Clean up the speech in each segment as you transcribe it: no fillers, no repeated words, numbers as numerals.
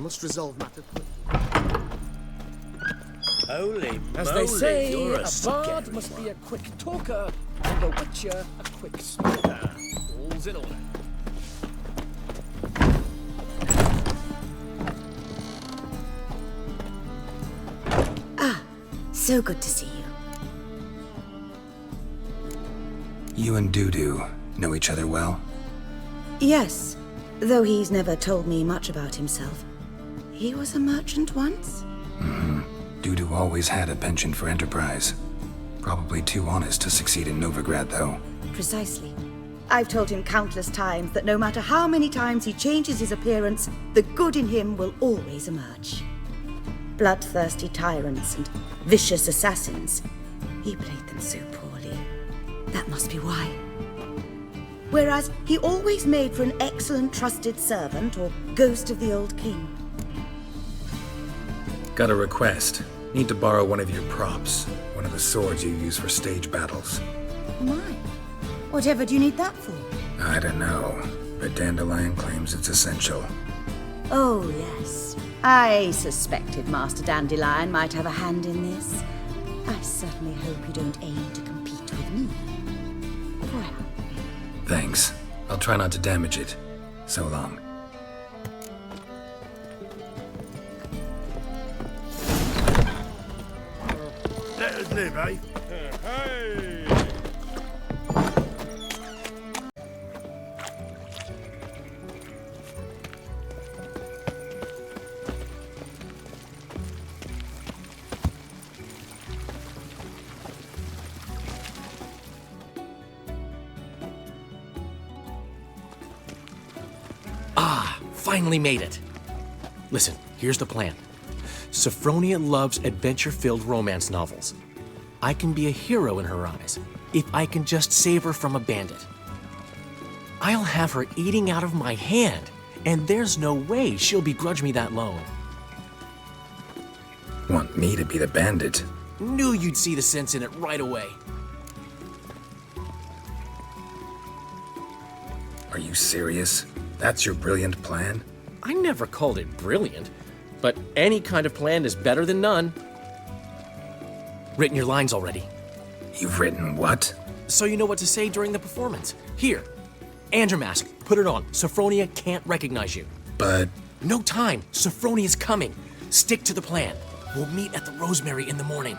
must resolve matters. Holy As moly, they say, you're a scary bard must one. be a quick talker, and a witcher a quick smoker. All's in order. So good to see you. You and Dudu know each other well? Yes, though he's never told me much about himself. He was a merchant once? Dudu always had a penchant for enterprise. Probably too honest to succeed in Novigrad, though. Precisely. I've told him countless times that no matter how many times he changes his appearance, the good in him will always emerge. Bloodthirsty tyrants and vicious assassins. He played them so poorly. That must be why. Whereas he always made for an excellent trusted servant or ghost of the old king. Got a request. Need to borrow one of your props. One of the swords you use for stage battles. My, whatever do you need that for? I don't know, but Dandelion claims it's essential. Oh, yes. I suspected Master Dandelion might have a hand in this. I certainly hope you don't aim to compete with me. Well, Thanks. I'll try not to damage it. So long. Let us live, eh? Finally made it. Listen, here's the plan. Sophronia loves adventure-filled romance novels. I can be a hero in her eyes if I can just save her from a bandit. I'll have her eating out of my hand, and there's no way she'll begrudge me that loan. Want me to be the bandit? Knew you'd see the sense in it right away. Are you serious? That's your brilliant plan? I never called it brilliant, but any kind of plan is better than none. Written your lines already, You've written what? so you know what to say during the performance. Here, and your mask. Put it on. Sophronia can't recognize you. But No time. Sophronia's coming. Stick to the plan. We'll meet at the Rosemary in the morning.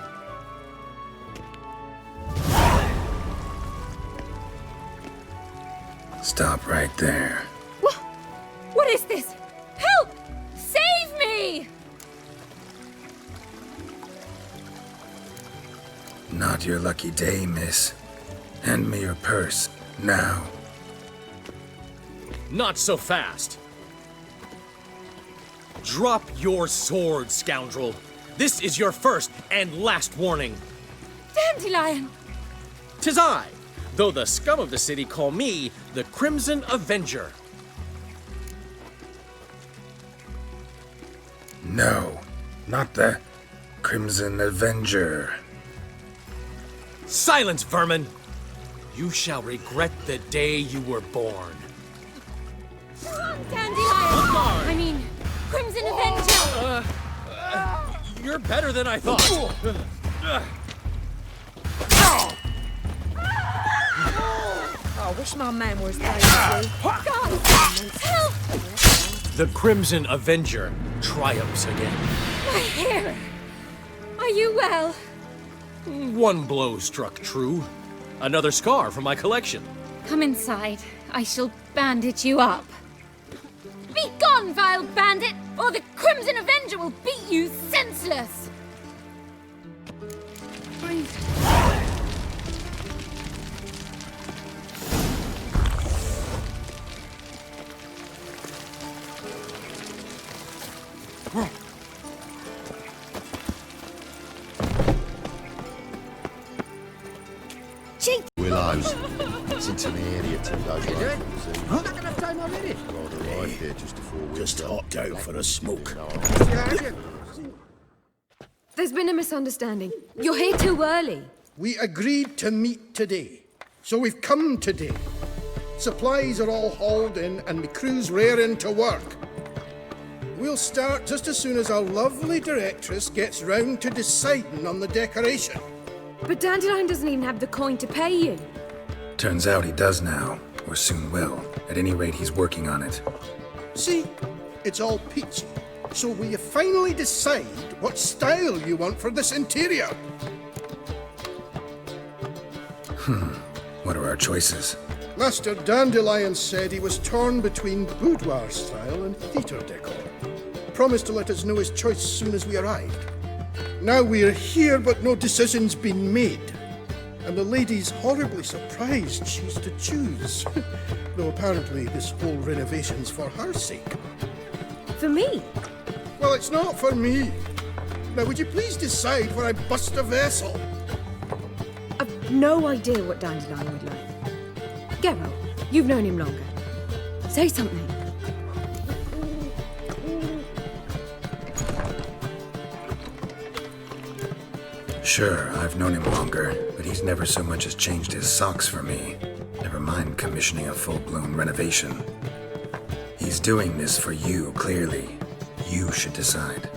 stop right there. What is this? Help! Save me! Not your lucky day, miss. Hand me your purse, now. Not so fast. Drop your sword, scoundrel. This is your first and last warning. Dandelion! 'Tis I, though the scum of the city call me the Crimson Avenger. No, not the Crimson Avenger. Silence, vermin! You shall regret the day you were born. Dandelion! I mean, Crimson Avenger! You're better than I thought. I wish my man was there, you see. Guys, help! The Crimson Avenger triumphs again. My hair! Are you well? One blow struck true. Another scar from my collection. Come inside. I shall bandage you up. Be gone, vile bandit, or the Crimson Avenger will beat you senseless! Breathe. Willows. It's into the area 2 days later. Not enough time already. God arrived here just before we Just hopped out for a smoke. There's been a misunderstanding. You're here too early. We agreed to meet today, so we've come today. Supplies are all hauled in and the crew's raring to work. We'll start just as soon as our lovely directress gets round to deciding on the decoration. But Dandelion doesn't even have the coin to pay you. Turns out he does now, or soon will. At any rate, he's working on it. See, it's all peachy. So will you finally decide what style you want for this interior? What are our choices? Master Dandelion said he was torn between boudoir style and theatre decor. Promised to let us know his choice as soon as we arrived. Now we're here, but no decision's been made. And the lady's horribly surprised she's to choose. Though apparently this whole renovation's for her sake. For me? Well, it's not for me. Now, would you please decide where I bust a vessel? I've no idea what Dandelion would like. Geralt, you've known him longer. Say something. Sure, I've known him longer, but he's never so much as changed his socks for me. Never mind commissioning a full-blown renovation. He's doing this for you, clearly. You should decide.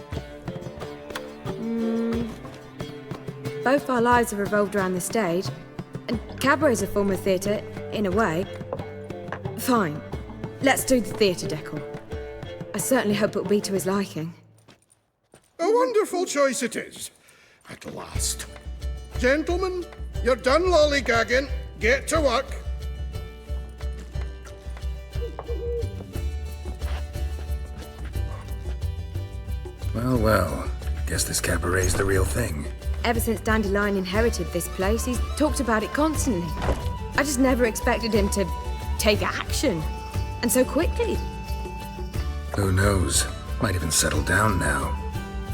Both our lives have revolved around the stage, and cabaret's a form of theatre, in a way. Fine. Let's do the theatre decor. I certainly hope it'll be to his liking. A wonderful choice it is. At last. Gentlemen, you're done lollygagging. Get to work. Well, well. Guess this cabaret's the real thing. Ever since Dandelion inherited this place, he's talked about it constantly. I just never expected him to take action. And so quickly. Who knows? Might even settle down now.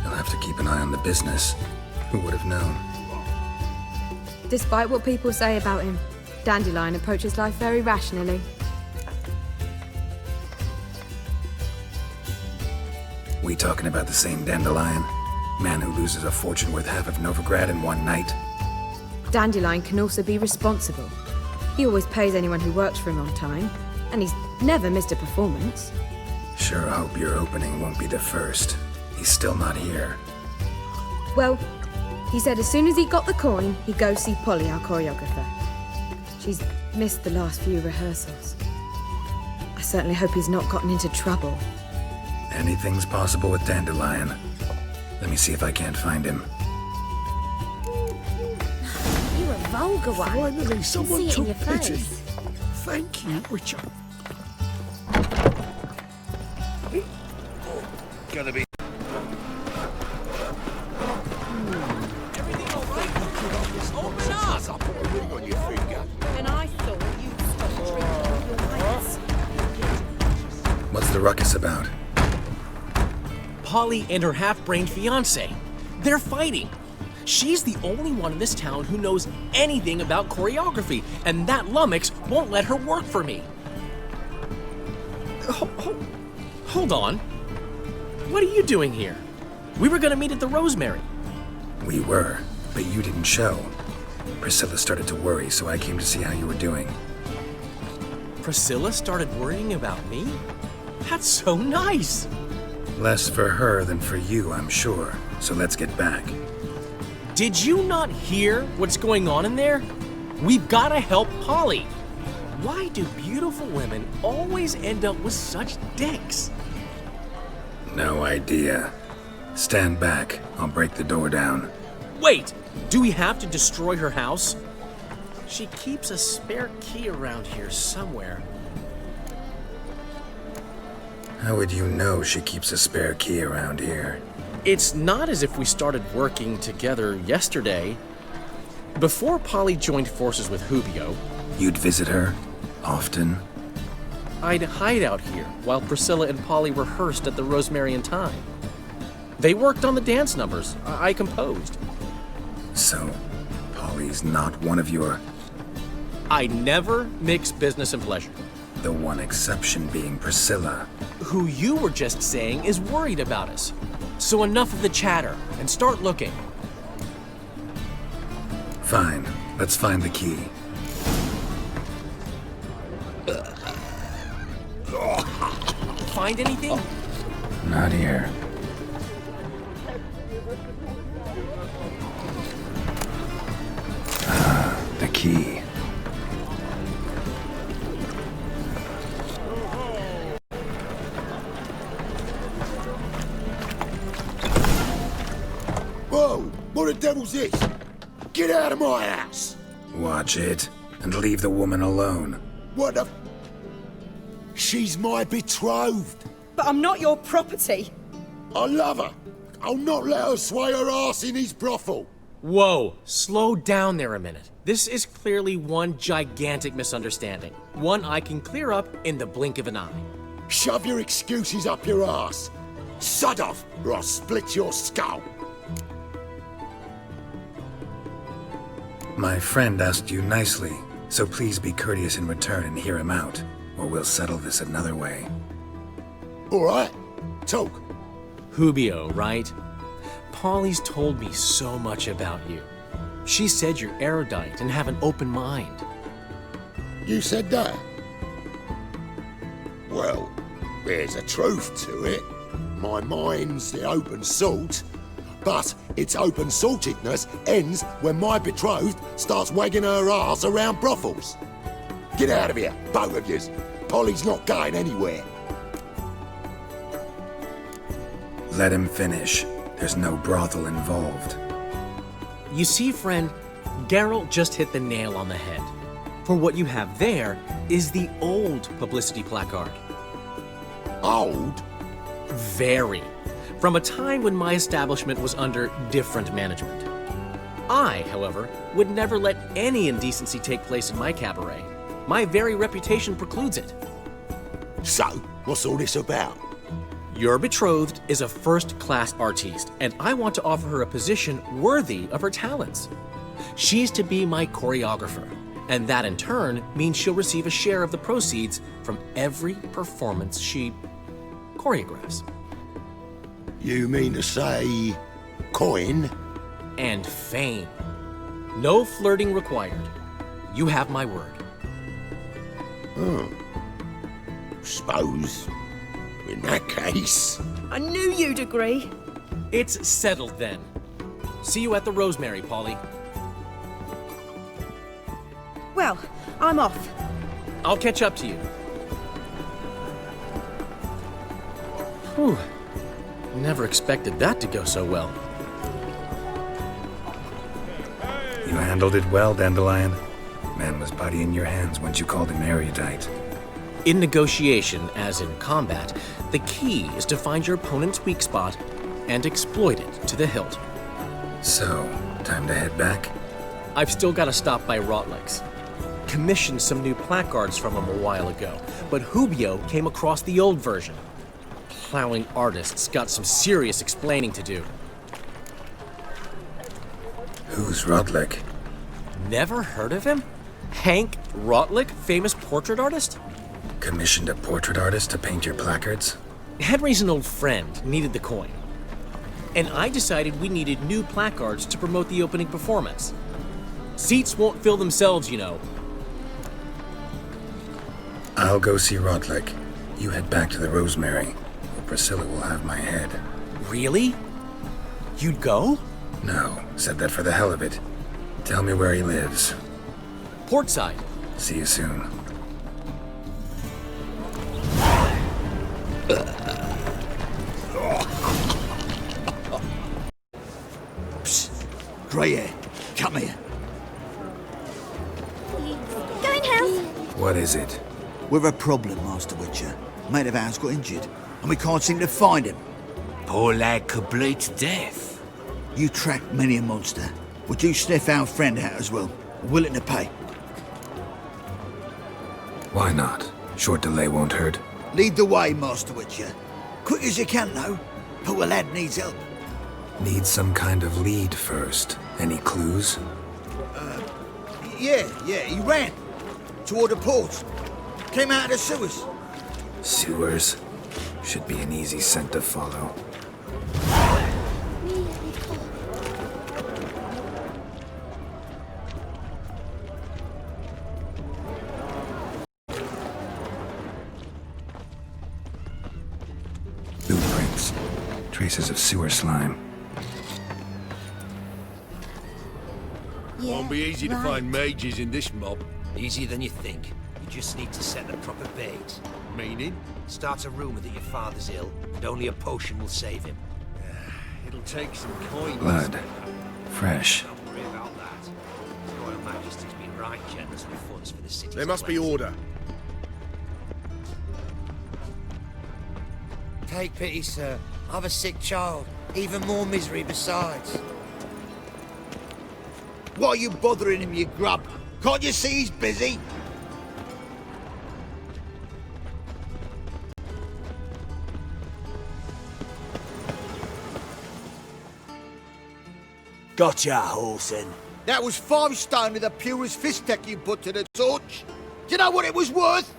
He'll have to keep an eye on the business. Who would have known? Despite what people say about him, Dandelion approaches life very rationally. We talking about the same Dandelion? Man who loses a fortune worth half of Novigrad in one night? Dandelion can also be responsible. He always pays anyone who works for him on time, and he's never missed a performance. Sure hope your opening won't be the first. He's still not here. Well, he said as soon as he got the coin, he'd go see Polly, our choreographer. She's missed the last few rehearsals. I certainly hope he's not gotten into trouble. Anything's possible with Dandelion. Let me see if I can't find him. You're a vulgar one. Finally, I someone see it in took your pity. face. Thank you, Witcher. Gonna be. Open up! Up put a ring on your finger. And I thought you'd stop drinking your lights. What's the ruckus about? Polly and her half-brained fiancé. They're fighting. She's the only one in this town who knows anything about choreography, and that lummox won't let her work for me. Hold on. What are you doing here? We were gonna meet at the Rosemary. We were, but you didn't show. Priscilla started to worry, so I came to see how you were doing. Priscilla started worrying about me? That's so nice. Less for her than for you, I'm sure. So let's get back. Did you not hear what's going on in there? We've gotta help Polly. Why do beautiful women always end up with such dicks? No idea. Stand back. I'll break the door down. Wait, do we have to destroy her house? She keeps a spare key around here somewhere. How would you know she keeps a spare key around here? It's not as if we started working together yesterday. Before Polly joined forces with Hubio, You'd visit her? Often? I'd hide out here while Priscilla and Polly rehearsed at the Rosemary and Thyme. They worked on the dance numbers I composed. So, Polly's not one of your... I never mix business and pleasure. The one exception being Priscilla. Who you were just saying is worried about us. So enough of the chatter and start looking. Fine. Let's find the key. Find anything? Not here. Ah, the key. Whoa! What the devil's this? Get out of my house! Watch it, and leave the woman alone. What the... She's my betrothed. But I'm not your property. I love her. I'll not let her sway her ass in his brothel. Whoa, slow down there a minute. This is clearly one gigantic misunderstanding. One I can clear up in the blink of an eye. Shove your excuses up your ass. Sod off, or I'll split your skull. My friend asked you nicely, so please be courteous in return and hear him out, or we'll settle this another way. All right, talk. Hubio, right? Polly's told me so much about you. She said you're erudite and have an open mind. You said that? Well, there's a truth to it. My mind's the open salt, but its open saltedness ends when my betrothed starts wagging her ass around brothels. Get out of here, both of yous. Polly's not going anywhere. Let him finish. There's no brothel involved. You see, friend, Geralt just hit the nail on the head. For what you have there is the old publicity placard. Old? Very. From a time when my establishment was under different management. I, however, would never let any indecency take place in my cabaret. My very reputation precludes it. So, what's all this about? Your betrothed is a first-class artiste, and I want to offer her a position worthy of her talents. She's to be my choreographer, and that in turn means she'll receive a share of the proceeds from every performance she choreographs. You mean to say... coin? And fame. No flirting required. You have my word. Suppose... in that case... I knew you'd agree. It's settled then. See you at the Rosemary, Polly. Well, I'm off. I'll catch up to you. Whew. Never expected that to go so well. You handled it well, Dandelion. Man was putty in your hands once you called him erudite. In negotiation, as in combat, the key is to find your opponent's weak spot and exploit it to the hilt. So, time to head back? I've still got to stop by Rotlick's. Commissioned some new placards from him a while ago, but Hubio came across the old version. Plowing artists got some serious explaining to do. Who's Rodlick? Never heard of him? Hank Rotlick, famous portrait artist? Commissioned a portrait artist to paint your placards? Henry's an old friend, needed the coin. And I decided we needed new placards to promote the opening performance. Seats won't fill themselves, you know. I'll go see Rodlick. You head back to the Rosemary, where Priscilla will have my head. Really? You'd go? No, said that for the hell of it. Tell me where he lives. Portside. See you soon. Grey hair, come here. Going house. What is it? We've a problem, Master Witcher. Mate of ours got injured, and we can't seem to find him. Poor lad could bleed to death. You tracked many a monster. Would you sniff our friend out as well? Willing to pay? Why not? Short delay won't hurt. Lead the way, Master Witcher. Quick as you can, though. Poor lad needs help. Need some kind of lead first. Any clues? Yeah, he ran. Toward the port. Came out of the sewers. Sewers. Should be an easy scent to follow. Blueprints. Traces of sewer slime. Won't be easy to find mages in this mob. Easier than you think. You just need to set the proper bait. Meaning? Start a rumour that your father's ill, and only a potion will save him. It'll take some coin. Blood. Fresh. Don't worry about that. His Royal Majesty's been right generous with funds for the city. There must be order. Take pity, sir. I've a sick child. Even more misery besides. Why are you bothering him, you grub? Can't you see he's busy? Gotcha, Horson. That was 5 stone with the purest fistek you put to the torch. Do you know what it was worth?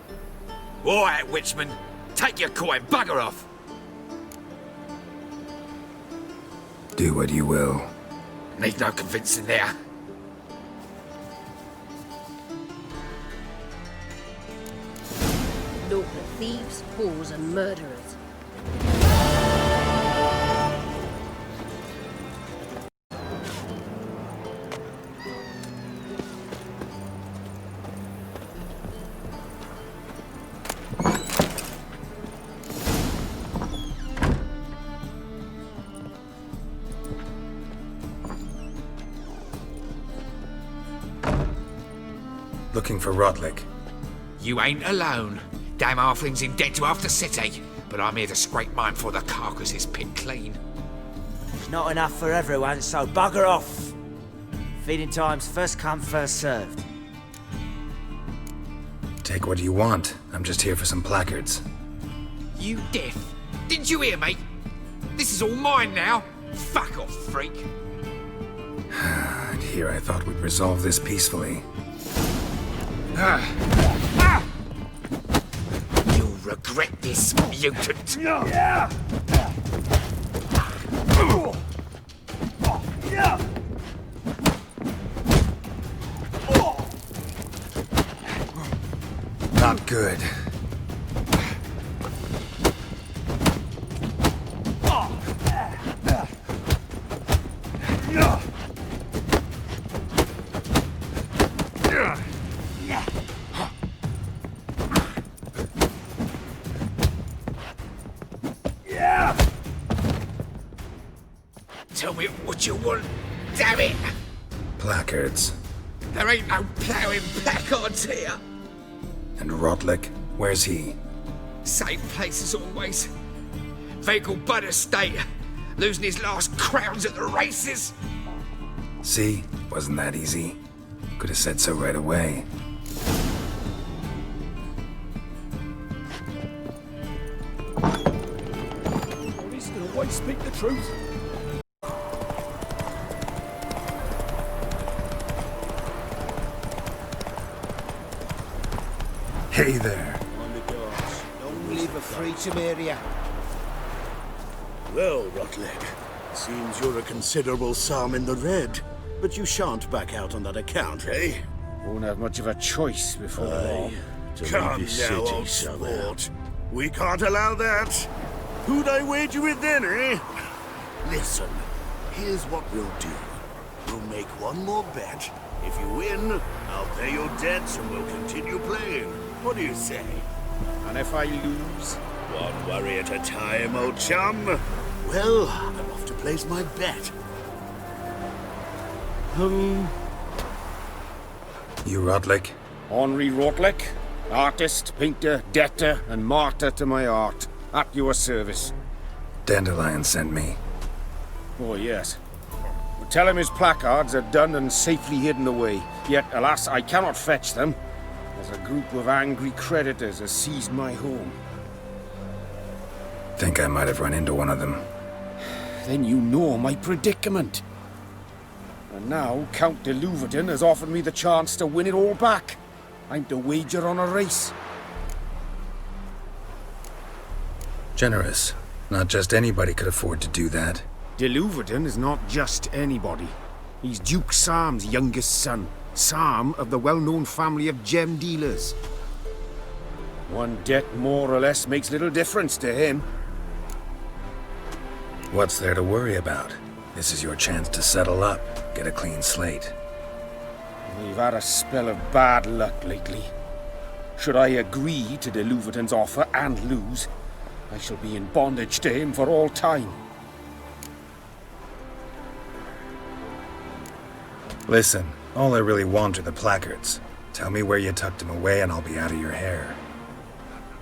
All right, Witchman. Take your coin, bugger off. Do what you will. Need no convincing there. Naught but thieves, whores, and murderers. Looking for Rodlick. You ain't alone. Damn halfling's in debt to half the city. But I'm here to scrape mine before the carcass is picked clean. It's not enough for everyone, so bugger off. Feeding time's first come, first served. Take what you want. I'm just here for some placards. You deaf? Didn't you hear me? This is all mine now. Fuck off, freak. And here I thought we'd resolve this peacefully. You'll regret this, mutant. Not good. Tell me what you want, damn it! Placards. There ain't no ploughing placards here. And Rodlick? Where's he? Same place as always. Vehicle Bud Estate. Losing his last crowns at the races. See? Wasn't that easy? Could have said so right away. He's gonna always speak the truth. Hey there. On the doors. Don't leave a free to area. Well, Rotleg, seems you're a considerable sum in the red, but you shan't back out on that account, eh? Won't have much of a choice before long. Come now, old sport. We can't allow that. Who'd I wager with then, eh? Listen, here's what we'll do. We'll make one more bet. If you win, I'll pay your debts and we'll continue playing. What do you say? And if I lose? One worry at a time, old chum. Well, I'm off to place my bet. You Rodlick? Henri Rotlick, artist, painter, debtor, and martyr to my art. At your service. Dandelion sent me. Oh, yes. Well, tell him his placards are done and safely hidden away. Yet, alas, I cannot fetch them, as a group of angry creditors has seized my home. Think I might have run into one of them. Then you know my predicament. And now Count de Louverton has offered me the chance to win it all back. I'm to wager on a race. Generous. Not just anybody could afford to do that. De Louverton is not just anybody. He's Duke Sam's youngest son. Sam of the well-known family of gem dealers. One debt more or less makes little difference to him. What's there to worry about? This is your chance to settle up, get a clean slate. We've had a spell of bad luck lately. Should I agree to de Louverton's offer and lose, I shall be in bondage to him for all time. Listen, all I really want are the placards. Tell me where you tucked them away and I'll be out of your hair.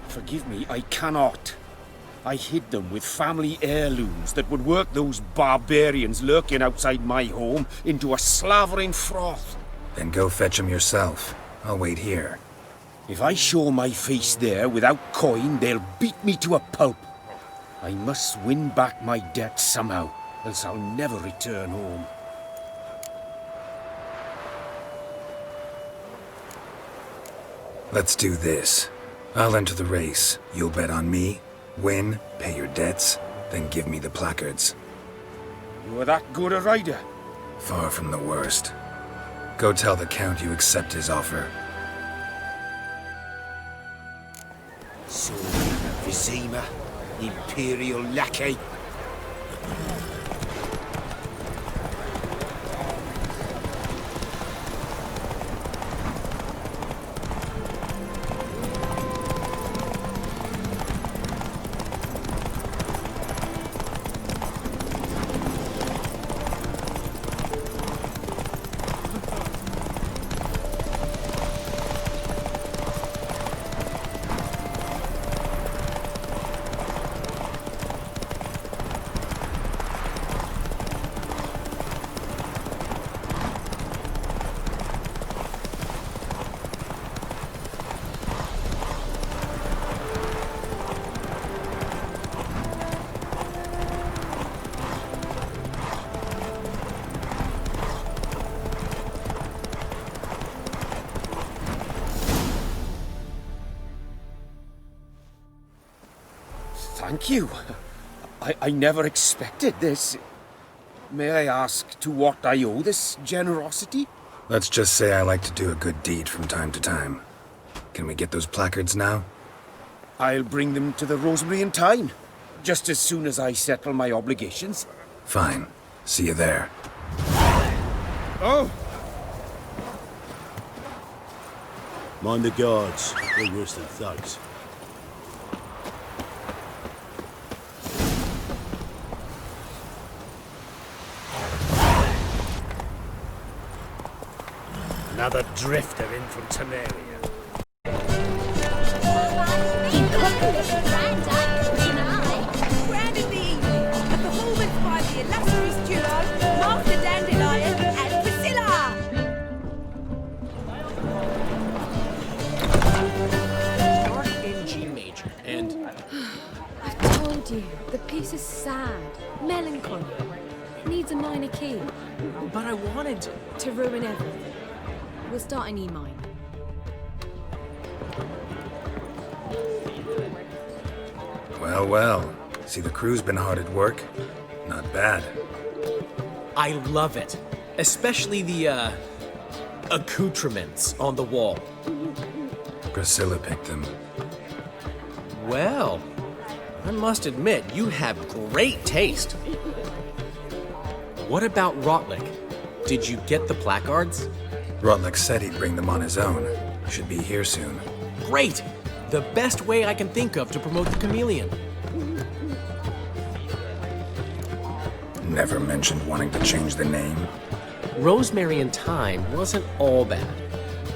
Forgive me, I cannot. I hid them with family heirlooms that would work those barbarians lurking outside my home into a slavering froth. Then go fetch them yourself. I'll wait here. If I show my face there without coin, they'll beat me to a pulp. I must win back my debt somehow, else I'll never return home. Let's do this. I'll enter the race. You'll bet on me, win, pay your debts, then give me the placards. You are that good a rider? Far from the worst. Go tell the Count you accept his offer. Sword Vizima, Imperial lackey. Thank you. I never expected this. May I ask to what I owe this generosity? Let's just say I like to do a good deed from time to time. Can we get those placards now? I'll bring them to the Rosemary in time, just as soon as I settle my obligations. Fine. See you there. Oh! Mind the guards. They're worse than thugs. Another drifter in from Temeria. Branded the evening, a performance by the illustrious duo, Master Dandelion and Priscilla! Start in G major, and... I told you, the piece is sad, melancholy. It needs a minor key. But I wanted to ruin everything. We'll start in E minor. Well, well. See, the crew's been hard at work. Not bad. I love it. Especially the, accoutrements on the wall. Priscilla picked them. Well, I must admit, you have great taste. What about Rotlick? Did you get the placards? Rotlick said he'd bring them on his own. Should be here soon. Great! The best way I can think of to promote the chameleon. Never mentioned wanting to change the name. Rosemary in Time wasn't all bad,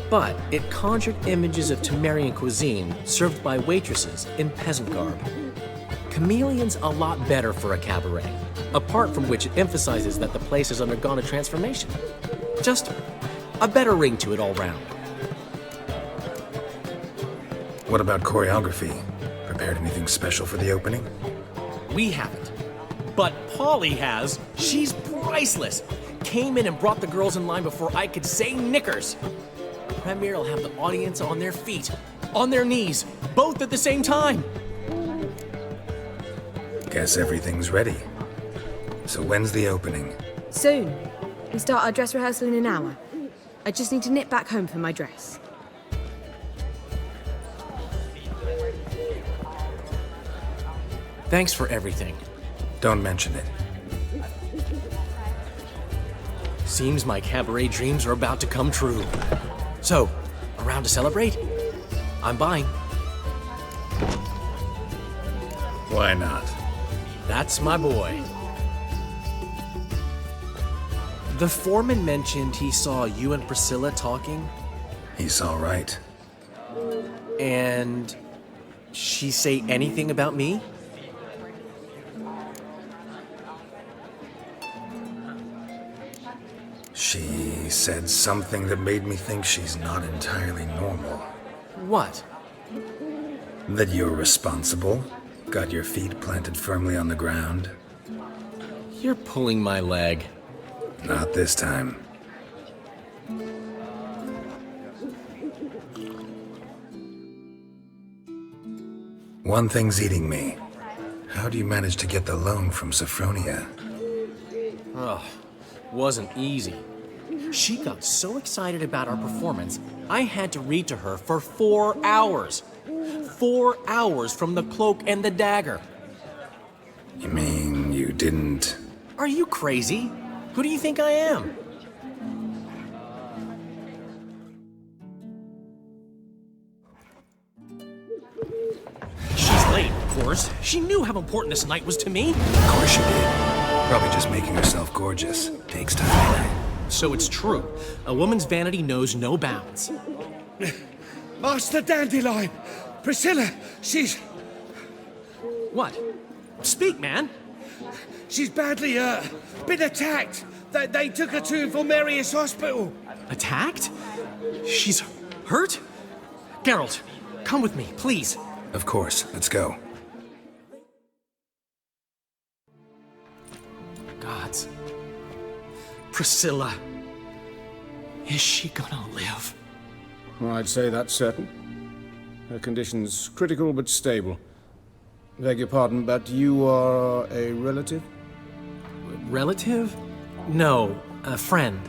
but it conjured images of Temerian cuisine served by waitresses in peasant garb. Chameleon's a lot better for a cabaret, apart from which it emphasizes that the place has undergone a transformation. Just a better ring to it all round. What about choreography? Prepared anything special for the opening? We haven't. But Polly has. She's priceless. Came in and brought the girls in line before I could say knickers. Premier will have the audience on their feet, on their knees, both at the same time. Guess everything's ready. So when's the opening? Soon. We start our dress rehearsal in an hour. I just need to nip back home for my dress. Thanks for everything. Don't mention it. Seems my cabaret dreams are about to come true. So, around to celebrate? I'm buying. Why not? That's my boy. The foreman mentioned he saw you and Priscilla talking. He's all right. And she say anything about me? She said something that made me think she's not entirely normal. What? That you're responsible, got your feet planted firmly on the ground. You're pulling my leg. Not this time. One thing's eating me. How do you manage to get the loan from Sophronia? Ugh, wasn't easy. She got so excited about our performance, I had to read to her for 4 hours. 4 hours from the cloak and the dagger. You mean you didn't... Are you crazy? Who do you think I am? She's late, of course. She knew how important this night was to me. Of course she did. Probably just making herself gorgeous. Takes time. So it's true. A woman's vanity knows no bounds. Master Dandelion! Priscilla, she's... What? Speak, man. She's badly, been attacked. They took her to Vulmerius Hospital. Attacked? She's hurt? Geralt, come with me, please. Of course. Let's go. Gods. Priscilla. Is she gonna live? Well, I'd say that's certain. Her condition's critical but stable. Beg your pardon, but you are a relative? Relative? No, a friend.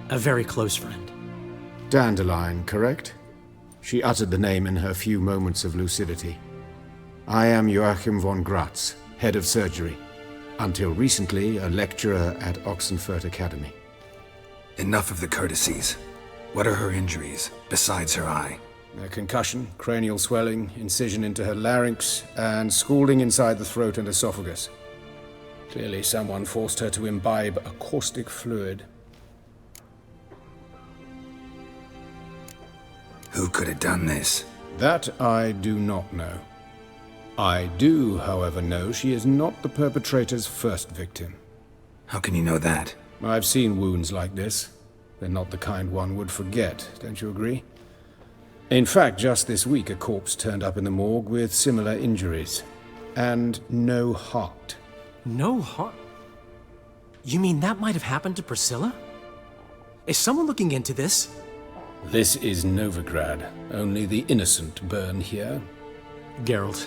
A very close friend. Dandelion, correct? She uttered the name in her few moments of lucidity. I am Joachim von Gratz, head of surgery. Until recently, a lecturer at Oxenfurt Academy. Enough of the courtesies. What are her injuries, besides her eye? A concussion, cranial swelling, incision into her larynx, and scalding inside the throat and esophagus. Clearly someone forced her to imbibe a caustic fluid. Who could have done this? That I do not know. I do, however, know she is not the perpetrator's first victim. How can you know that? I've seen wounds like this. They're not the kind one would forget, don't you agree? In fact, just this week, a corpse turned up in the morgue with similar injuries. And no heart. No heart? You mean that might have happened to Priscilla? Is someone looking into this? This is Novigrad. Only the innocent burn here. Geralt,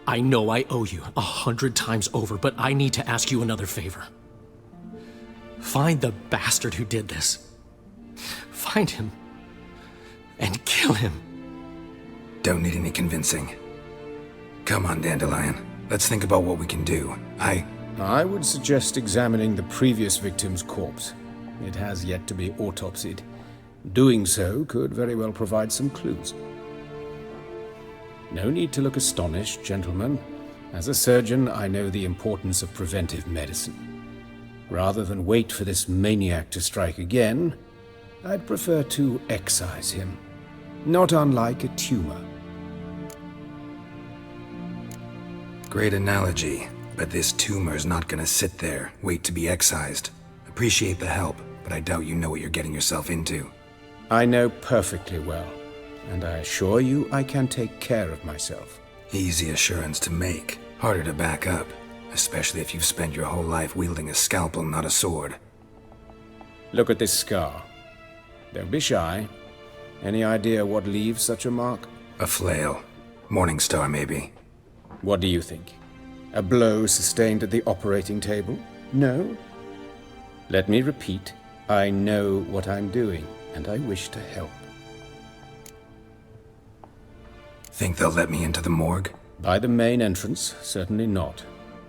I know I owe you 100 times over, but I need to ask you another favor. Find the bastard who did this. Find him. And kill him. Don't need any convincing. Come on, Dandelion. Let's think about what we can do. I would suggest examining the previous victim's corpse. It has yet to be autopsied. Doing so could very well provide some clues. No need to look astonished, gentlemen. As a surgeon, I know the importance of preventive medicine. Rather than wait for this maniac to strike again, I'd prefer to excise him. Not unlike a tumor. Great analogy, but this tumor's not gonna sit there, wait to be excised. Appreciate the help, but I doubt you know what you're getting yourself into. I know perfectly well, and I assure you I can take care of myself. Easy assurance to make, harder to back up, especially if you've spent your whole life wielding a scalpel, not a sword. Look at this scar. Don't be shy. Any idea what leaves such a mark? A flail. Morningstar, maybe. What do you think? A blow sustained at the operating table? No? Let me repeat. I know what I'm doing, and I wish to help. Think they'll let me into the morgue? By the main entrance, certainly not.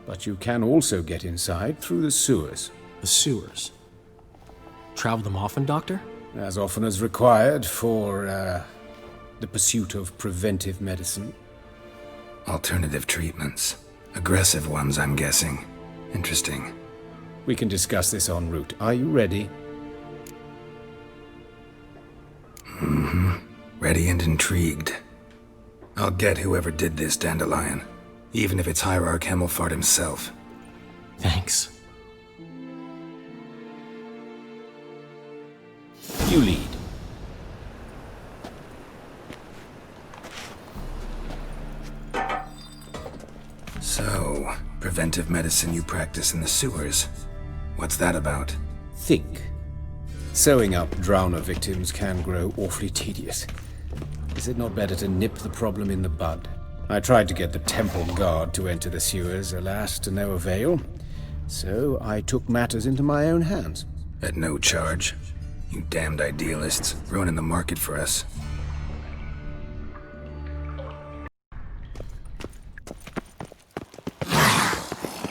But you can also get inside through the sewers. The sewers? Travel them often, Doctor? As often as required for, the pursuit of preventive medicine. Alternative treatments. Aggressive ones, I'm guessing. Interesting. We can discuss this en route. Are you ready? Mm-hmm. Ready and intrigued. I'll get whoever did this, Dandelion. Even if it's Hierarch Hemmelfart himself. Thanks. You lead. So, preventive medicine you practice in the sewers. What's that about? Think. Sewing up drowner victims can grow awfully tedious. Is it not better to nip the problem in the bud? I tried to get the temple guard to enter the sewers, alas, to no avail. So I took matters into my own hands. At no charge. You damned idealists, ruining the market for us.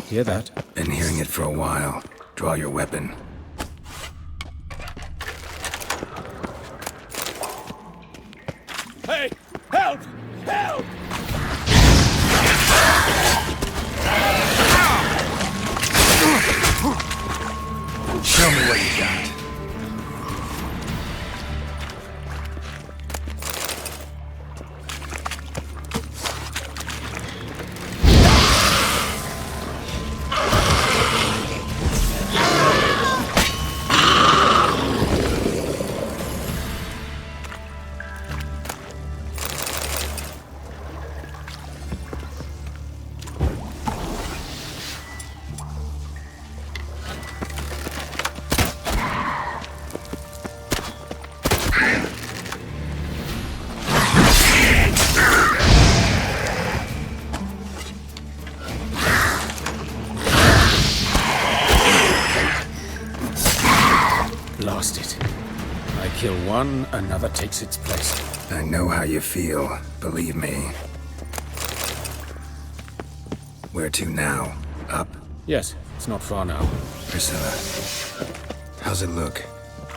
Hear that? Been hearing it for a while. Draw your weapon. Hey! Help! Help! Show me what you got. Lost it. I kill one, another takes its place. I know how you feel, believe me. Where to now? Up? Yes, it's not far now. Priscilla, how's it look?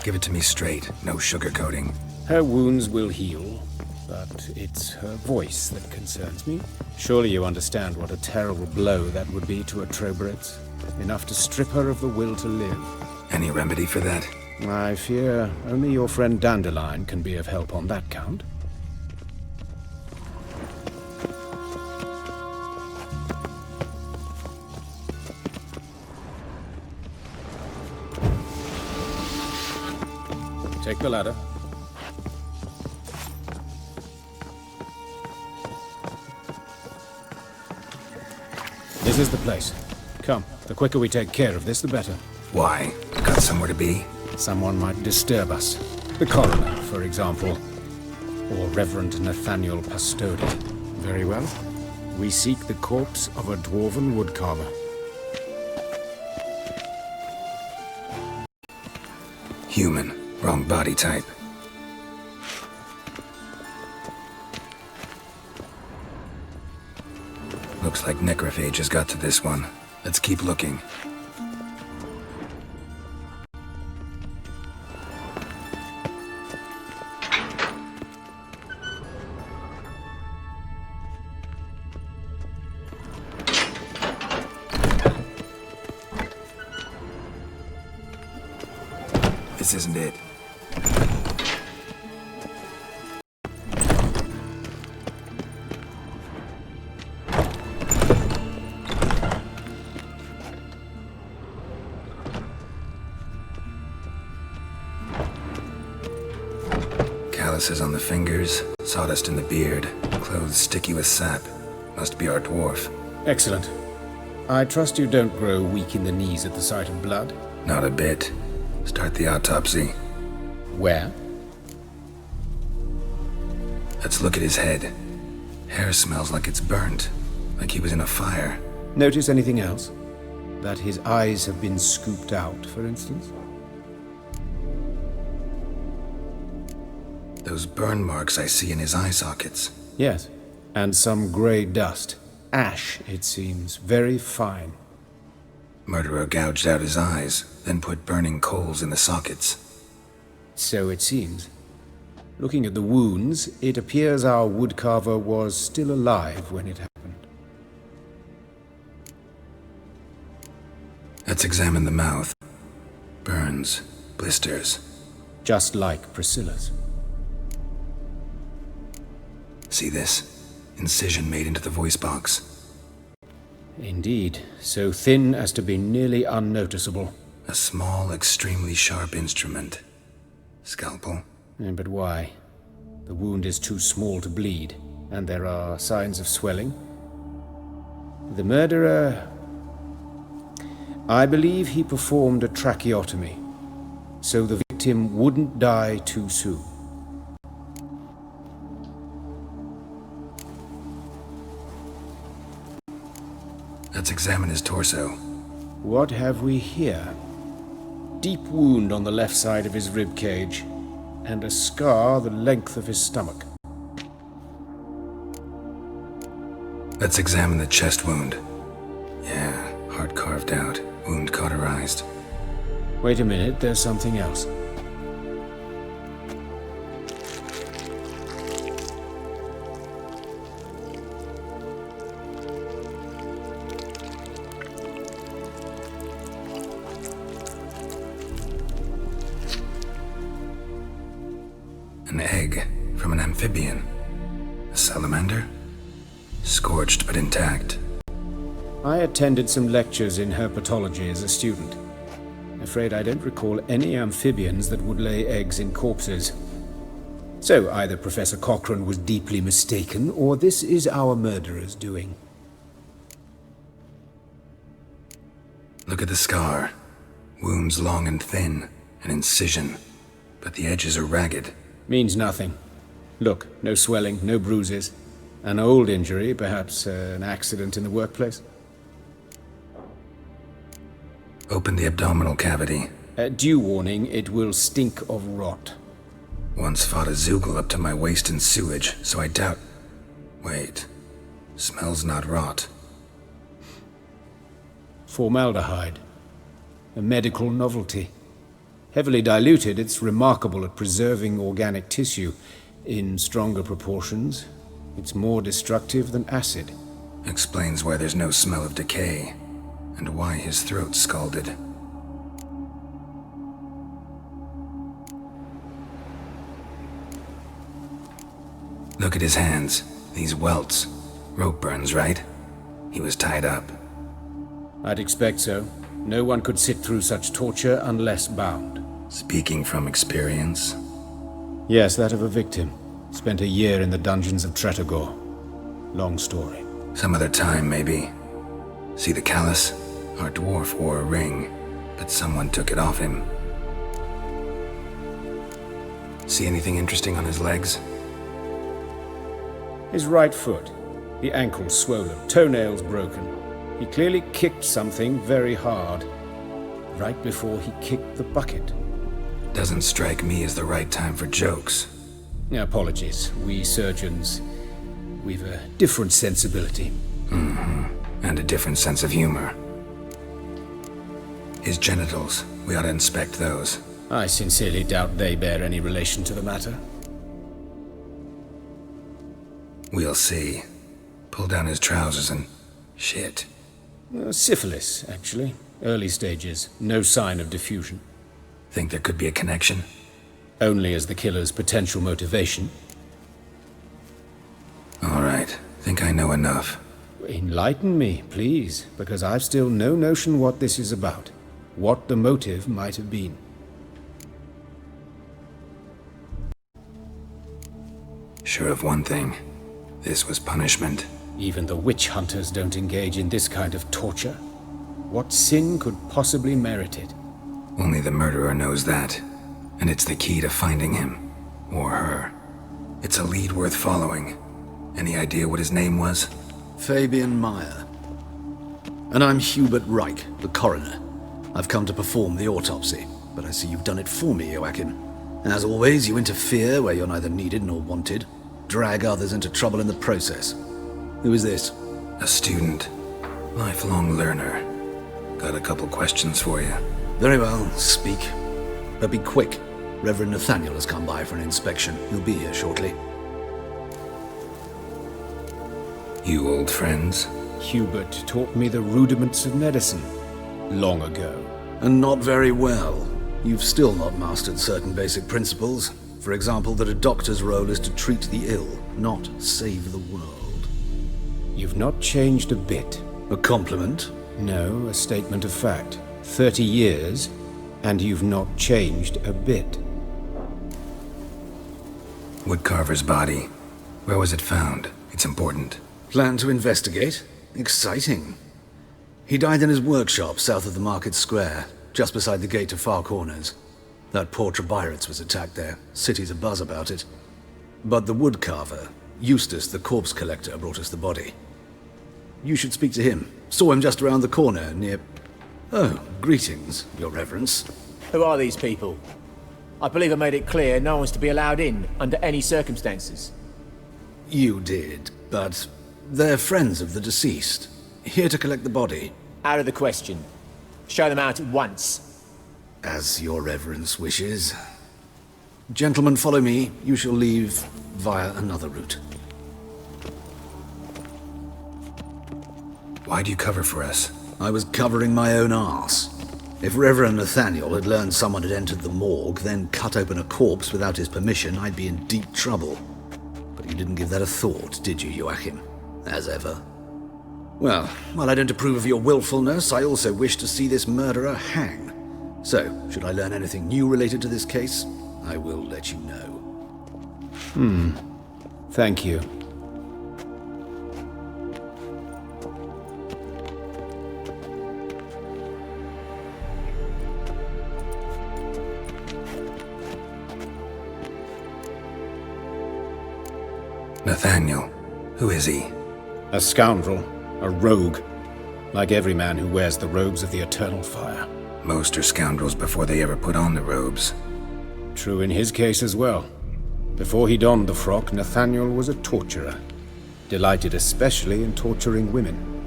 Give it to me straight, no sugarcoating. Her wounds will heal, but it's her voice that concerns me. Surely you understand what a terrible blow that would be to a Troberet. Enough to strip her of the will to live. Any remedy for that? I fear only your friend Dandelion can be of help on that count. Take the ladder. This is the place. Come, the quicker we take care of this, the better. Why? Got somewhere to be? Someone might disturb us. The coroner, for example. Or Reverend Nathaniel Pastodi. Very well. We seek the corpse of a dwarven woodcarver. Human. Wrong body type. Looks like necrophage has got to this one. Let's keep looking. This isn't it. Calluses on the fingers, sawdust in the beard, clothes sticky with sap. Must be our dwarf. Excellent. I trust you don't grow weak in the knees at the sight of blood? Not a bit. Start the autopsy. Where? Let's look at his head. Hair smells like it's burnt, like he was in a fire. Notice anything else? That his eyes have been scooped out, for instance? Those burn marks I see in his eye sockets. Yes, and some grey dust. ash, it seems. Very fine. Murderer gouged out his eyes, then put burning coals in the sockets. So it seems. Looking at the wounds, it appears our woodcarver was still alive when it happened. Let's examine the mouth. Burns, blisters. Just like Priscilla's. See this? Incision made into the voice box. Indeed, so thin as to be nearly unnoticeable. A small, extremely sharp instrument. Scalpel? But why? The wound is too small to bleed, and there are signs of swelling. The murderer... I believe he performed a tracheotomy, so the victim wouldn't die too soon. Let's examine his torso. What have we here? Deep wound on the left side of his rib cage, and a scar the length of his stomach. Let's examine the chest wound. Yeah, heart carved out, wound cauterized. Wait a minute, there's something else. An egg from an amphibian. A salamander? Scorched but intact. I attended some lectures in herpetology as a student. Afraid I don't recall any amphibians that would lay eggs in corpses. So either Professor Cochrane was deeply mistaken, or this is our murderer's doing. Look at the scar. Wounds long and thin, an incision, but the edges are ragged. Means nothing. Look, no swelling, no bruises. An old injury, perhaps an accident in the workplace. Open the abdominal cavity. Due warning, it will stink of rot. Once fought a Zoogle up to my waist in sewage, so I doubt... Wait. Smells not rot. Formaldehyde. A medical novelty. Heavily diluted, it's remarkable at preserving organic tissue. In stronger proportions, it's more destructive than acid. Explains why there's no smell of decay, and why his throat's scalded. Look at his hands. These welts. Rope burns, right? He was tied up. I'd expect so. No one could sit through such torture unless bound. Speaking from experience? Yes, that of a victim. Spent a year in the dungeons of Tretogor. Long story. Some other time, maybe. See the callus? Our dwarf wore a ring, but someone took it off him. See anything interesting on his legs? His right foot. The ankle swollen, toenails broken. He clearly kicked something very hard. Right before he kicked the bucket. Doesn't strike me as the right time for jokes. Apologies. We surgeons, we've a different sensibility. And a different sense of humor. His genitals, we ought to inspect those. I sincerely doubt they bear any relation to the matter. We'll see. Pull down his trousers and... shit. Syphilis, actually. Early stages. No sign of diffusion. Think there could be a connection? Only as the killer's potential motivation. All right. Think I know enough. Enlighten me, please, because I've still no notion what this is about. What the motive might have been. Sure of one thing. This was punishment. Even the witch hunters don't engage in this kind of torture. What sin could possibly merit it? Only the murderer knows that. And it's the key to finding him. Or her. It's a lead worth following. Any idea what his name was? Fabian Meyer. And I'm Hubert Reich, the coroner. I've come to perform the autopsy, but I see you've done it for me, Joachim. As always, you interfere where you're neither needed nor wanted. Drag others into trouble in the process. Who is this? A student. Lifelong learner. Got a couple questions for you. Very well, speak. But be quick. Reverend Nathaniel has come by for an inspection. He'll be here shortly. You old friends? Hubert taught me the rudiments of medicine long ago. And not very well. You've still not mastered certain basic principles. For example, that a doctor's role is to treat the ill, not save the world. You've not changed a bit. A compliment? No, a statement of fact. 30 years, and you've not changed a bit. Woodcarver's body. Where was it found? It's important. Plan to investigate? Exciting. He died in his workshop south of the market square, just beside the gate to Far Corners. That poor Trebiritz was attacked there. City's abuzz about it. But the woodcarver, Eustace the corpse collector, brought us the body. You should speak to him. Saw him just around the corner near... Oh, greetings, Your Reverence. Who are these people? I believe I made it clear no one's to be allowed in under any circumstances. You did, but they're friends of the deceased. Here to collect the body. Out of the question. Show them out at once. As Your Reverence wishes. Gentlemen, follow me. You shall leave via another route. Why'd you cover for us? I was covering my own arse. If Reverend Nathaniel had learned someone had entered the morgue, then cut open a corpse without his permission, I'd be in deep trouble. But you didn't give that a thought, did you, Joachim? As ever. Well, while I don't approve of your willfulness, I also wish to see this murderer hang. So, should I learn anything new related to this case, I will let you know. Thank you. Nathaniel. Who is he? A scoundrel. A rogue. Like every man who wears the robes of the eternal fire. Most are scoundrels before they ever put on the robes. True in his case as well. Before he donned the frock, Nathaniel was a torturer. Delighted especially in torturing women.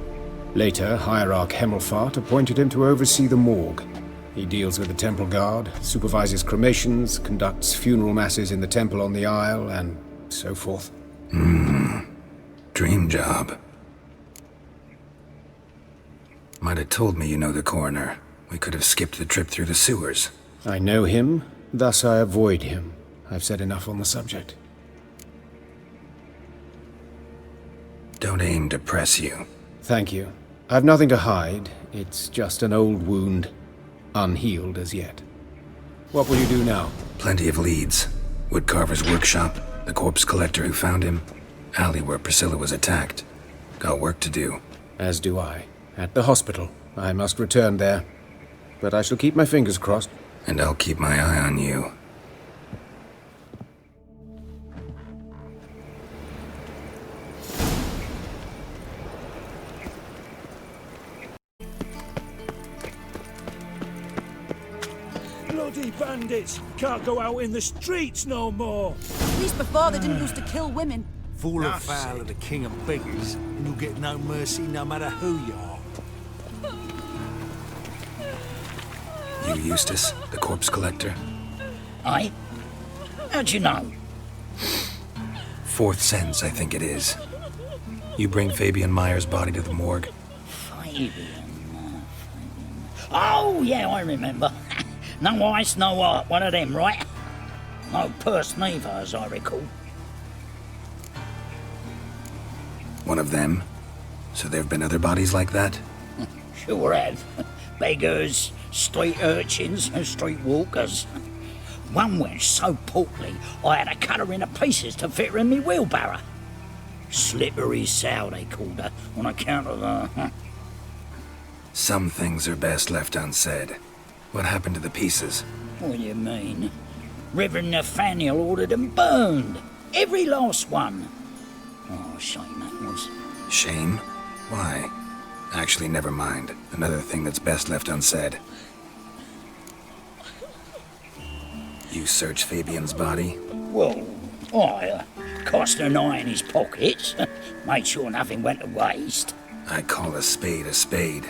Later, Hierarch Hemmelfart appointed him to oversee the morgue. He deals with the temple guard, supervises cremations, conducts funeral masses in the temple on the Isle, and so forth. Dream job. Might have told me you know the coroner. We could have skipped the trip through the sewers. I know him, thus I avoid him. I've said enough on the subject. Don't aim to press you. Thank you. I've nothing to hide. It's just an old wound, unhealed as yet. What will you do now? Plenty of leads. Woodcarver's workshop, the corpse collector who found him, alley where Priscilla was attacked. Got work to do. As do I. At the hospital. I must return there. But I shall keep my fingers crossed. And I'll keep my eye on you. Bloody bandits! Can't go out in the streets no more! At least before they didn't used to kill women. Fall afoul of the king of beggars, and you'll get no mercy no matter who you are. You Eustace, the corpse collector? Aye? How'd you know? Fourth sense, I think it is. You bring Fabian Meyer's body to the morgue. Fabian. Oh, yeah, I remember. No ice, no art, one of them, right? No purse neither, as I recall. One of them? So there have been other bodies like that? Sure have. Beggars, street urchins, and street walkers. One went so portly, I had to cut her into pieces to fit her in me wheelbarrow. Slippery sow, they called her, on account of her. Some things are best left unsaid. What happened to the pieces? What do you mean? Reverend Nathaniel ordered them burned. Every last one. Oh, shame that was. Shame? Why? Actually, never mind. Another thing that's best left unsaid. You searched Fabian's body? Well, I cast an eye in his pockets. Made sure nothing went to waste. I call a spade a spade.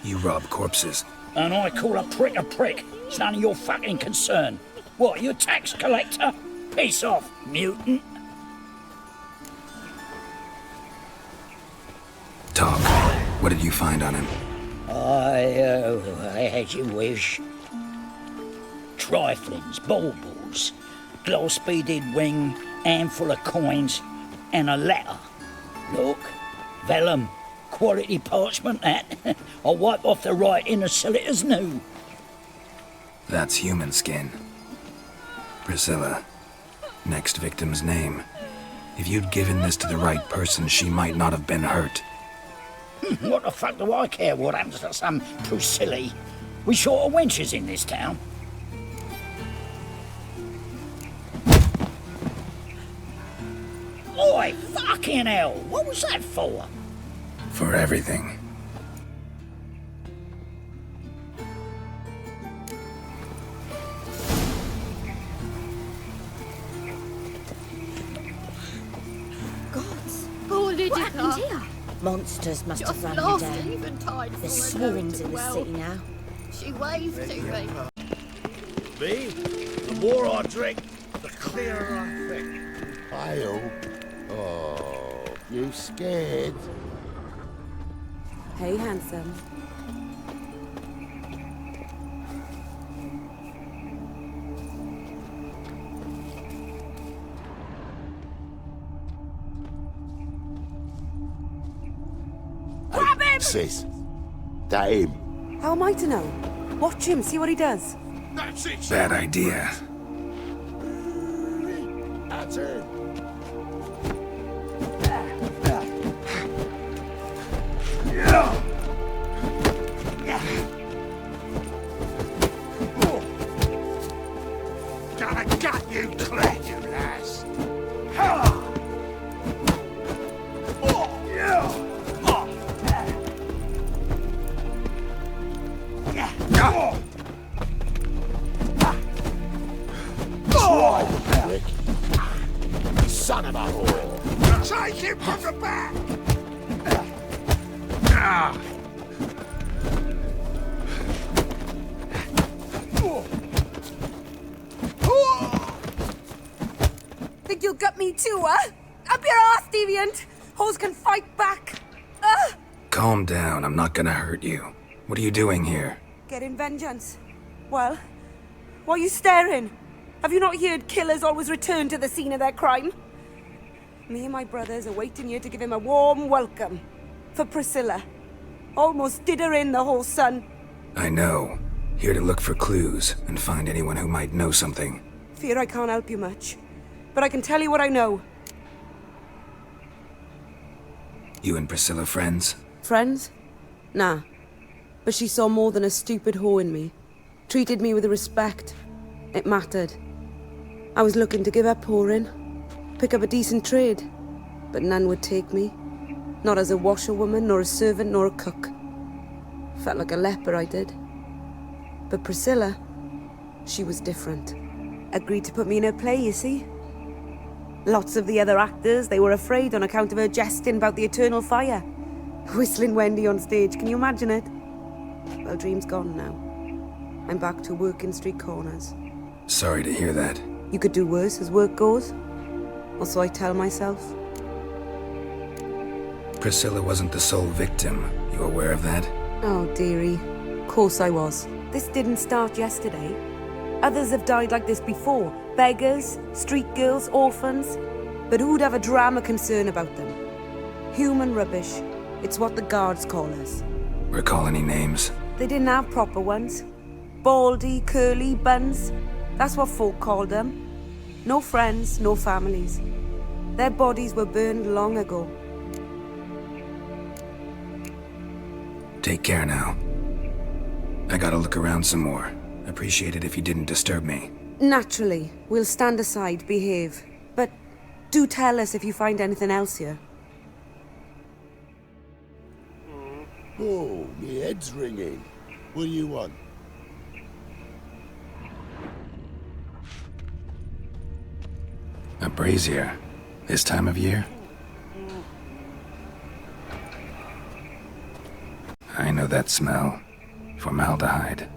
You rob corpses. And I call a prick. It's none of your fucking concern. What, you a tax collector? Piss off, mutant. Talk. What did you find on him? As you wish. Triflings, baubles, glass-beaded ring, handful of coins, and a letter. Look, vellum, quality parchment, that. I'll wipe off the writing and sell it as new. That's human skin. Priscilla. Next victim's name. If you'd given this to the right person, she might not have been hurt. What the fuck do I care what happens to some Priscilla? We short of wenches in this town. Oi, fucking hell! What was that for? For everything. Gods! Oh, What Lydia. happened here? Monsters must have run you down. There's swarms in the city now. She waved to me. Me? The more I drink, the clearer I think. Pale? Oh, you scared? Hey, handsome. Grab him! Sis, that him? How am I to know? Watch him, see what he does. That's it. Bad idea. That's it. Gonna gut you clean, you lass. Son of a whore! Take him from the back! Think you'll gut me too, huh? Up your ass, deviant! Hoes can fight back! Calm down, I'm not gonna hurt you. What are you doing here? Getting vengeance. Well, why are you staring? Have you not heard killers always return to the scene of their crime? Me and my brothers are waiting here to give him a warm welcome. For Priscilla. Almost did her in, the whole son. I know. Here to look for clues and find anyone who might know something. Fear I can't help you much. But I can tell you what I know. You and Priscilla friends? Friends? Nah. But she saw more than a stupid whore in me. Treated me with respect. It mattered. I was looking to give up whoring. Pick up a decent trade. But none would take me. Not as a washerwoman, nor a servant, nor a cook. Felt like a leper, I did. But Priscilla, she was different. Agreed to put me in her play, you see. Lots of the other actors, they were afraid on account of her jesting about the eternal fire. Whistling Wendy on stage, can you imagine it? Well, dream's gone now. I'm back to working street corners. Sorry to hear that. You could do worse as work goes. Or so I tell myself. Priscilla wasn't the sole victim. You aware of that? Oh, dearie. Course I was. This didn't start yesterday. Others have died like this before. Beggars, street girls, orphans. But who'd have a drama concern about them? Human rubbish. It's what the guards call us. Recall any names? They didn't have proper ones. Baldy, curly, buns. That's what folk called them. No friends, no families. Their bodies were burned long ago. Take care now. I gotta look around some more. Appreciate it if you didn't disturb me. Naturally, we'll stand aside, behave. But do tell us if you find anything else here. Oh, my head's ringing. What do you want? A brazier. This time of year? know that smell. Formaldehyde.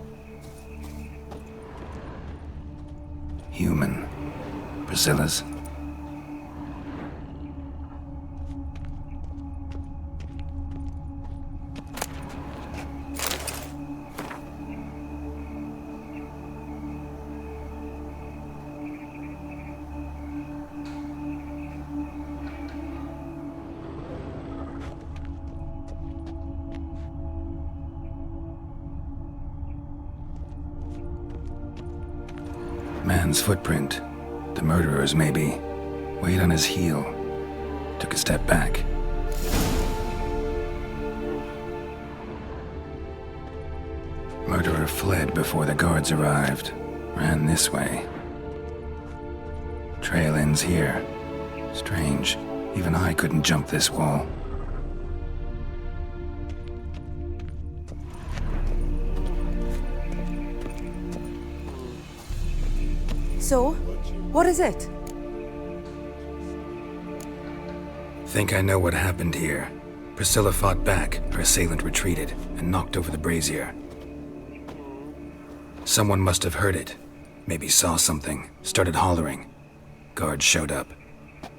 Human. Priscilla's. Man's footprint. The murderer's, maybe. Weight on his heel. Took a step back. Murderer fled before the guards arrived. Ran this way. Trail ends here. Strange. Even I couldn't jump this wall. So, what is it? Think I know what happened here. Priscilla fought back, her assailant retreated, and knocked over the brazier. Someone must have heard it. Maybe saw something, started hollering. Guards showed up.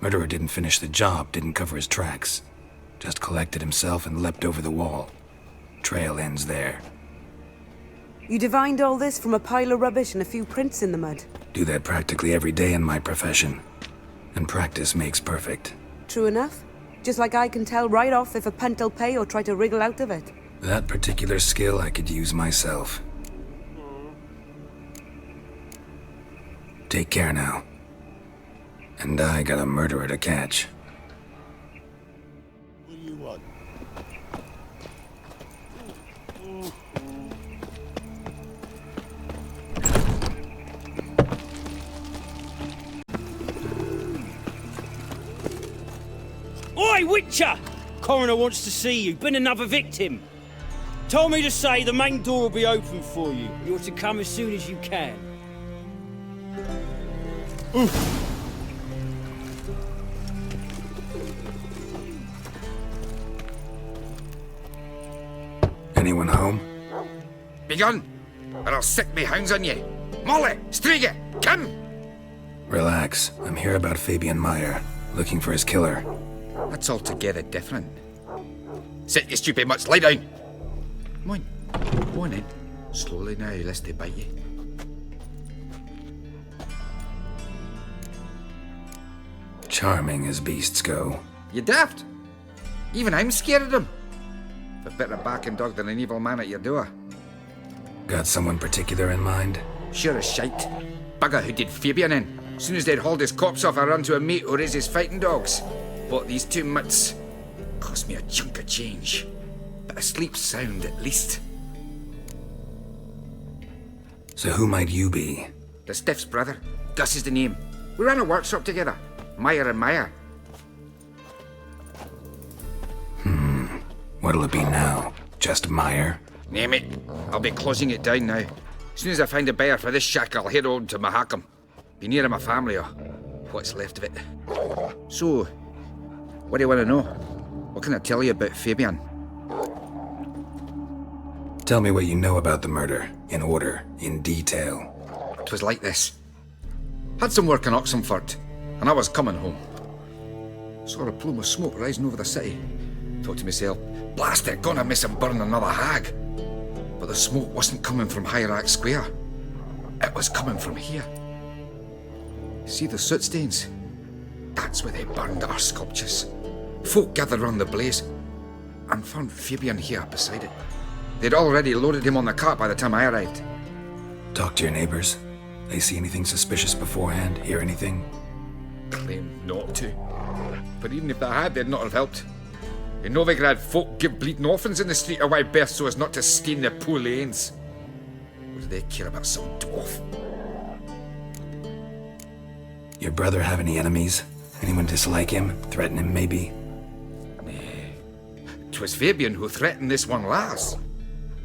Murderer didn't finish the job, didn't cover his tracks. Just collected himself and leapt over the wall. Trail ends there. You divined all this from a pile of rubbish and a few prints in the mud. Do that practically every day in my profession. And practice makes perfect. True enough. Just like I can tell right off if a punt'll pay or try to wriggle out of it. That particular skill I could use myself. Take care now. And I got a murderer to catch. What do you want? Oi, Witcher! Coroner wants to see you. Been another victim. Told me to say the main door will be open for you. You're to come as soon as you can. Anyone home? Begone, or I'll set me hounds on you. Molly, Striga, come! Relax. I'm here about Fabian Meyer, looking for his killer. That's altogether different. Sit, you stupid mutts, lie down. Come on, go on then. Slowly now, lest they bite you. Charming as beasts go. You daft. Even I'm scared of them. A better barking dog than an evil man at your door. Got someone particular in mind? Sure as shite. Bugger who did Fabian in. As soon as they'd hauled his corpse off, I run to a mate who raises fighting dogs. Bought these two mutts. Cost me a chunk of change. But I sleep sound at least. So who might you be? The Stiff's brother. Gus is the name. We ran a workshop together. Meyer and Meyer. What'll it be now? Just Meyer? Name it. I'll be closing it down now. As soon as I find a buyer for this shack, I'll head on to Mahakam. Be near my family or what's left of it. So, what do you want to know? What can I tell you about Fabian? Tell me what you know about the murder, in order, in detail. It was like this. Had some work in Oxenford, and I was coming home. Saw a plume of smoke rising over the city. Thought to myself, blast it, gonna miss him burn another hag. But the smoke wasn't coming from Hierarch Square. It was coming from here. See the soot stains? That's where they burned our sculptures. Folk gathered round the blaze and found Fabian here beside it. They'd already loaded him on the cart by the time I arrived. Talk to your neighbors. They see anything suspicious beforehand? Hear anything? Claim not to. But even if they had, they'd not have helped. In Novigrad, folk give bleeding orphans in the street a wide berth so as not to stain their poor lanes. What do they care about some dwarf? Your brother have any enemies? Anyone dislike him? Threaten him, maybe? Nay. 'Twas Fabian who threatened this one last.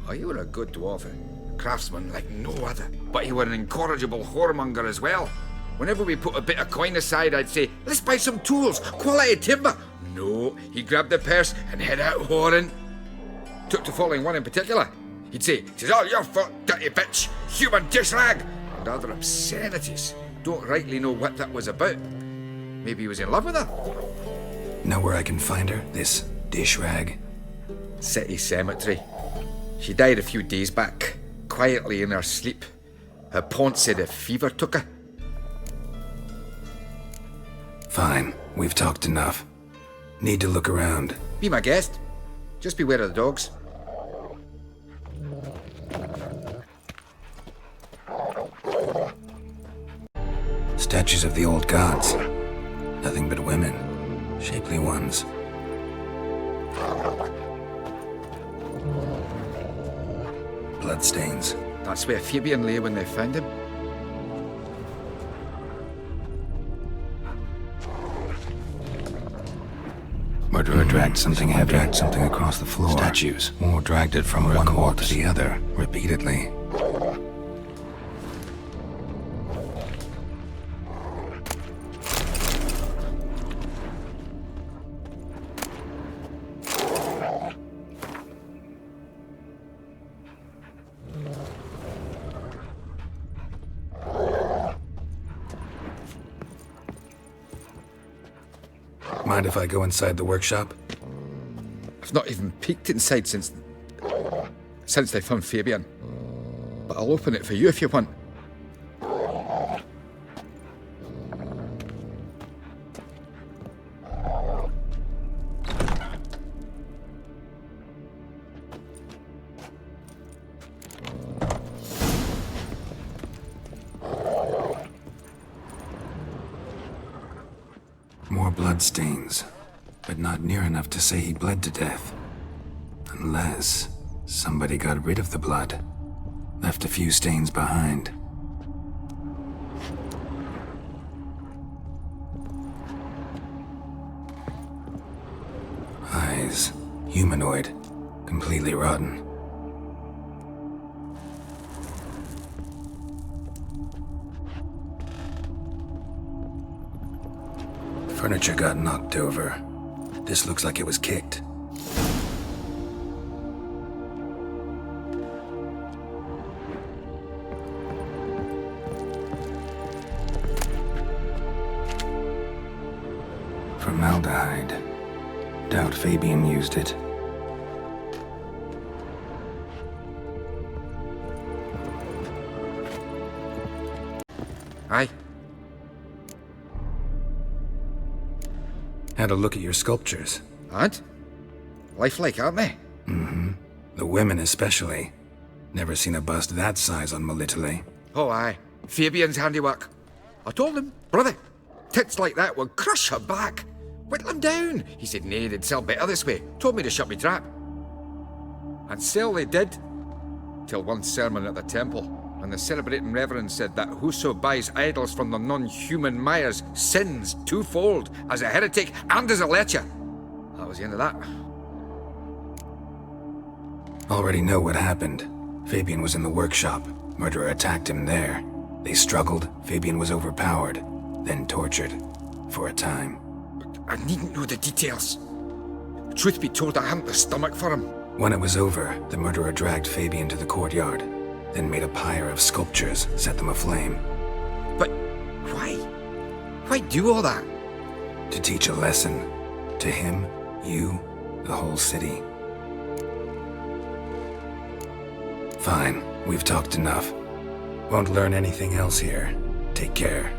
Oh, you were a good dwarf, a craftsman like no other. But you were an incorrigible whoremonger as well. Whenever we put a bit of coin aside, I'd say, let's buy some tools, quality timber. No, he grabbed the purse and head out whoring. took to following one in particular. He'd say, "'Tis all your fault, dirty bitch, human dish rag," and other obscenities. Don't rightly know what that was about. Maybe he was in love with her. Know where I can find her, this dish rag? City cemetery. She died a few days back, quietly in her sleep. Her pont said a fever took her. Fine, we've talked enough. Need to look around. Be my guest. Just beware of the dogs. Statues of the old gods. Nothing but women. Shapely ones. Bloodstains. That's where Fabian lay when they found him. Murderer dragged something heavy, dragged something across the floor. Statues. Or dragged it from one wall to the other, repeatedly. Mind if I go inside the workshop? I've not even peeked inside since they found Fabian. But I'll open it for you if you want. More bloodstains, but not near enough to say he bled to death. Unless somebody got rid of the blood, left a few stains behind. Eyes, humanoid, completely rotten. Furniture got knocked over. This looks like it was kicked. Formaldehyde. Doubt Fabian used it. Aye. Had a look at your sculptures. And? Lifelike, aren't they? Mm-hmm. The women especially. Never seen a bust that size on Melitele. Oh, aye. Fabian's handiwork. I told him, brother, tits like that will crush her back. Whittle him down. He said, nay, they'd sell better this way. Told me to shut me trap. And sell they did. Till one sermon at the temple. And the celebrating reverend said that whoso buys idols from the non-human Myers sins twofold, as a heretic and as a lecher. That was the end of that. Already know what happened. Fabian was in the workshop. Murderer attacked him there. They struggled. Fabian was overpowered, then tortured. For a time. I needn't know the details. Truth be told, I hadn't the stomach for him. When it was over, the murderer dragged Fabian to the courtyard, then made a pyre of sculptures, set them aflame. But why? Why do all that? To teach a lesson. To him, you, the whole city. Fine, we've talked enough. Won't learn anything else here. Take care.